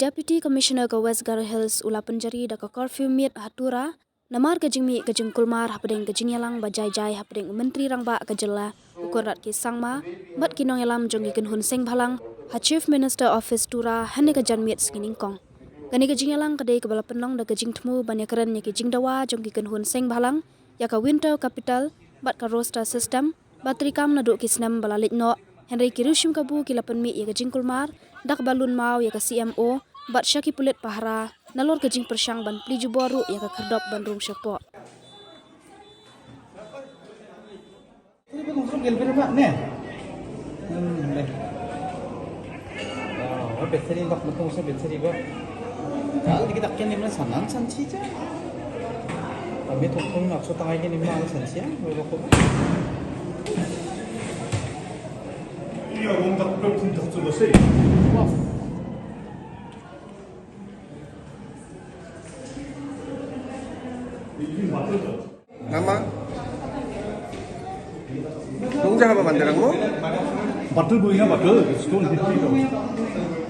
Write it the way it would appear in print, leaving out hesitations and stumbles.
Deputy Commissioner ke West Garo Hills ula penjari da ke curfew miet hatura namar gajing mi gajing kulmar hapdeng gajing yalang bajai-jai hapdeng menteri rangba kajela ukurat ki sangma mat kinong yalam jongi ken hun seng bhalang ha Chief Minister Office tura hane gajan miet skining kong gani gajing yalang kadai ke bala penong da gajing temu banyak keren nya gajing dawa jongi ken hun seng bhalang ya ka winter capital bat ka roster system batri kam na do kisnam bala litno Henry Kirushim kabu kilapan mi ya gajing kulmar dak balun mau ya ka CMO bat syaki pulit pahara nalor gajing persyang ban pliju boru ya ka kerdop ban rum syapo Ini pun masuk gel berapa nih? Oh, bateri bak betul saya bateri gua. Kalau kita kini mana sanan sanci je. Tapi tuh nak so tengah ini mana sanci ya? Berapa? Iya, orang tak pun tak selesai. Nama? 농장 한번 만들라고? 바틀 보이나 바틀 스톤 50.